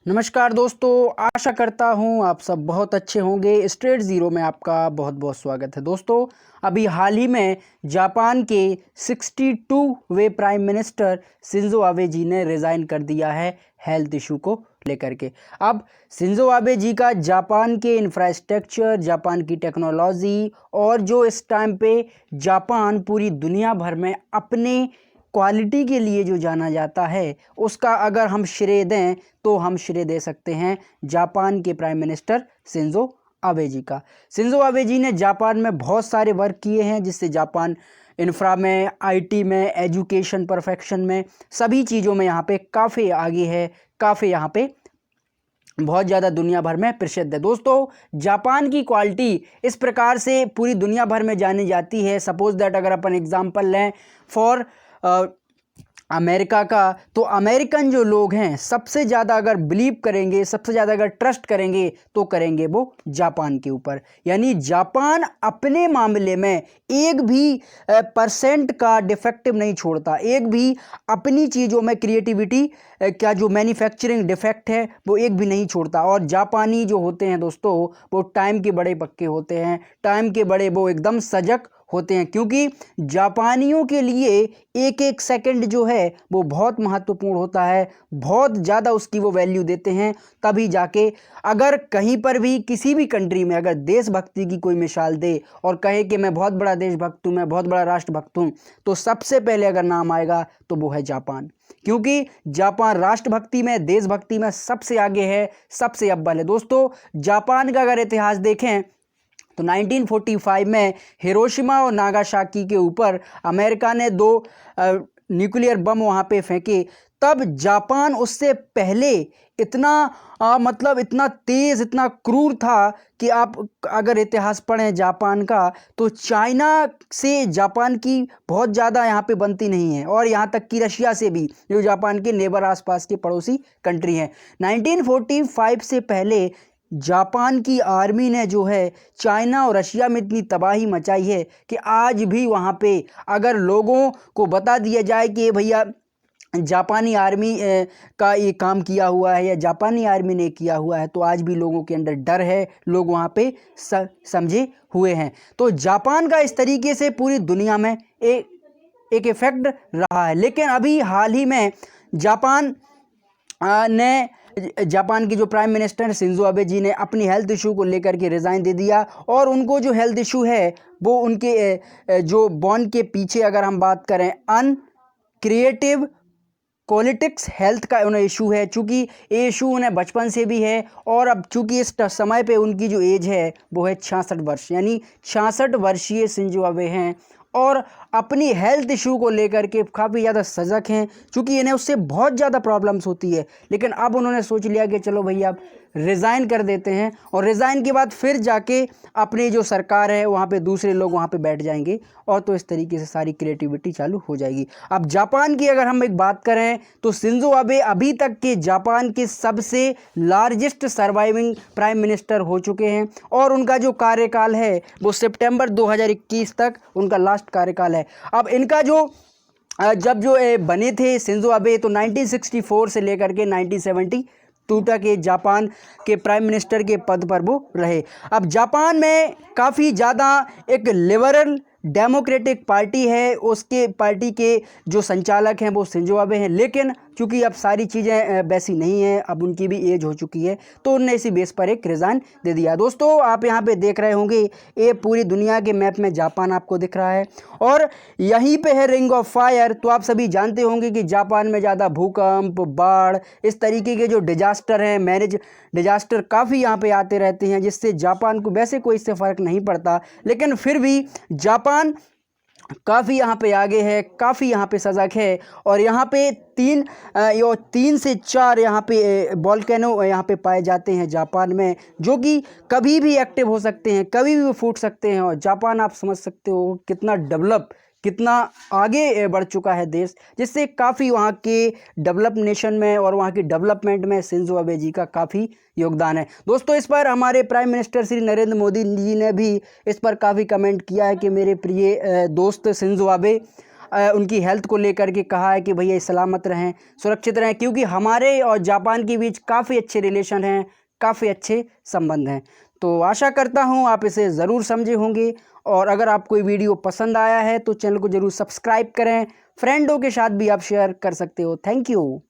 नमस्कार दोस्तों, आशा करता हूँ आप सब बहुत अच्छे होंगे। स्ट्रेट ज़ीरो में आपका बहुत बहुत स्वागत है। दोस्तों, अभी हाल ही में जापान के 62वें प्राइम मिनिस्टर शिंजो आबे जी ने रिज़ाइन कर दिया है हेल्थ इशू को लेकर के। अब शिंजो आबे जी का जापान के इंफ्रास्ट्रक्चर, जापान की टेक्नोलॉजी और जो इस टाइम पे जापान पूरी दुनिया भर में अपने क्वालिटी के लिए जो जाना जाता है, उसका अगर हम श्रेय दें तो हम श्रेय दे सकते हैं जापान के प्राइम मिनिस्टर शिंजो आबे जी का। शिंजो आबे जी ने जापान में बहुत सारे वर्क किए हैं, जिससे जापान इंफ्रा में, आईटी में, एजुकेशन परफेक्शन में, सभी चीज़ों में यहाँ पे काफ़ी आगे है, काफ़ी यहाँ पे बहुत ज़्यादा दुनिया भर में प्रसिद्ध है। दोस्तों, जापान की क्वालिटी इस प्रकार से पूरी दुनिया भर में जानी जाती है। सपोज दैट अगर अपन एग्जांपल लें फॉर अमेरिका का, तो अमेरिकन जो लोग हैं सबसे ज़्यादा अगर बिलीव करेंगे, सबसे ज़्यादा अगर ट्रस्ट करेंगे तो करेंगे वो जापान के ऊपर। यानी जापान अपने मामले में एक भी परसेंट का डिफेक्टिव नहीं छोड़ता, एक भी अपनी चीज़ों में क्रिएटिविटी क्या जो मैन्युफैक्चरिंग डिफेक्ट है वो एक भी नहीं छोड़ता। और जापानी जो होते हैं दोस्तों, वो टाइम के बड़े पक्के होते हैं, टाइम के बड़े वो एकदम सजग होते हैं, क्योंकि जापानियों के लिए एक एक सेकंड जो है वो बहुत महत्वपूर्ण होता है, बहुत ज़्यादा उसकी वो वैल्यू देते हैं। तभी जाके अगर कहीं पर भी किसी भी कंट्री में अगर देशभक्ति की कोई मिसाल दे और कहे कि मैं बहुत बड़ा देशभक्त हूँ, मैं बहुत बड़ा राष्ट्रभक्त हूँ, तो सबसे पहले अगर नाम आएगा तो वो है जापान। क्योंकि जापान राष्ट्रभक्ति में, देशभक्ति में सबसे आगे है, सबसे अव्वल है। दोस्तों, जापान का अगर इतिहास देखें तो 1945 में हिरोशिमा और नागासाकी के ऊपर अमेरिका ने 2 न्यूक्लियर बम वहाँ पे फेंके। तब जापान उससे पहले इतना मतलब इतना तेज़, इतना क्रूर था कि आप अगर इतिहास पढ़ें जापान का, तो चाइना से जापान की बहुत ज़्यादा यहाँ पे बनती नहीं है, और यहाँ तक कि रशिया से भी, जो जापान के नेबर आसपास के पड़ोसी कंट्री हैं। 1945 से पहले जापान की आर्मी ने जो है चाइना और रशिया में इतनी तबाही मचाई है कि आज भी वहाँ पे अगर लोगों को बता दिया जाए कि भैया जापानी आर्मी का ये काम किया हुआ है या जापानी आर्मी ने किया हुआ है, तो आज भी लोगों के अंदर डर है, लोग वहाँ पे समझे हुए हैं। तो जापान का इस तरीके से पूरी दुनिया में एक इफेक्ट रहा है। लेकिन अभी हाल ही में जापान के जो प्राइम मिनिस्टर शिंजो आबे जी ने अपनी हेल्थ इशू को लेकर के रिज़ाइन दे दिया, और उनको जो हेल्थ इशू है वो उनके जो बॉन्ड के पीछे अगर हम बात करें अनक्रिएटिव पॉलिटिक्स हेल्थ का उन्हें इशू है। चूँकि ये इशू उन्हें बचपन से भी है, और अब चूँकि इस समय पे उनकी जो एज है वो है 66 वर्ष, यानी 66 वर्षीय शिंजो आबे हैं, और अपनी हेल्थ इशू को लेकर के काफ़ी ज़्यादा सजग हैं। चूँकि इन्हें उससे बहुत ज़्यादा प्रॉब्लम्स होती है, लेकिन अब उन्होंने सोच लिया कि चलो भैया अब रिज़ाइन कर देते हैं, और रिज़ाइन के बाद फिर जाके अपनी जो सरकार है वहाँ पे दूसरे लोग वहाँ पे बैठ जाएंगे, और तो इस तरीके से सारी क्रिएटिविटी चालू हो जाएगी। अब जापान की अगर हम एक बात करें तो शिंजो आबे अभी तक के जापान के सबसे लार्जेस्ट सर्वाइविंग प्राइम मिनिस्टर हो चुके हैं, और उनका जो कार्यकाल है वो सितंबर 2021 तक उनका लास्ट कार्यकाल है। अब इनका जब बने थे शिंजो आबे, तो 1964 से लेकर के 1972 तक के जापान के प्राइम मिनिस्टर के पद पर वो रहे। अब जापान में काफ़ी ज़्यादा एक लिबरल डेमोक्रेटिक पार्टी है, उसके पार्टी के जो संचालक हैं वो शिंजो आबे हैं। लेकिन क्योंकि अब सारी चीज़ें वैसी नहीं हैं, अब उनकी भी एज हो चुकी है, तो उनने इसी बेस पर एक रिज़ाइन दे दिया। दोस्तों, आप यहाँ पे देख रहे होंगे ये पूरी दुनिया के मैप में जापान आपको दिख रहा है, और यहीं पे है रिंग ऑफ फायर। तो आप सभी जानते होंगे कि जापान में ज़्यादा भूकंप, बाढ़, इस तरीके के जो डिजास्टर हैं, मैनेज डिजास्टर काफ़ी यहाँ पे आते रहते हैं, जिससे जापान को वैसे कोई इससे फ़र्क नहीं पड़ता, लेकिन फिर भी जापान काफ़ी यहाँ पे आगे है, काफ़ी यहाँ पे सजग है। और यहाँ पे 3 से 4 यहाँ पे वोल्केनो यहाँ पे पाए जाते हैं जापान में, जो कि कभी भी एक्टिव हो सकते हैं, कभी भी फूट सकते हैं। और जापान आप समझ सकते हो कितना डेवलप, कितना आगे बढ़ चुका है देश, जिससे काफ़ी वहाँ के डेवलप नेशन में और वहाँ की डेवलपमेंट में शिंजो आबे जी का काफ़ी योगदान है। दोस्तों, इस पर हमारे प्राइम मिनिस्टर श्री नरेंद्र मोदी जी ने भी इस पर काफ़ी कमेंट किया है कि मेरे प्रिय दोस्त शिंजो आबे, उनकी हेल्थ को लेकर के कहा है कि भैया सलामत रहें, सुरक्षित रहें, क्योंकि हमारे और जापान के बीच काफ़ी अच्छे रिलेशन हैं, काफ़ी अच्छे संबंध हैं। तो आशा करता हूँ आप इसे ज़रूर समझे होंगे, और अगर आपको ये वीडियो पसंद आया है तो चैनल को ज़रूर सब्सक्राइब करें, फ्रेंडों के साथ भी आप शेयर कर सकते हो। Thank you.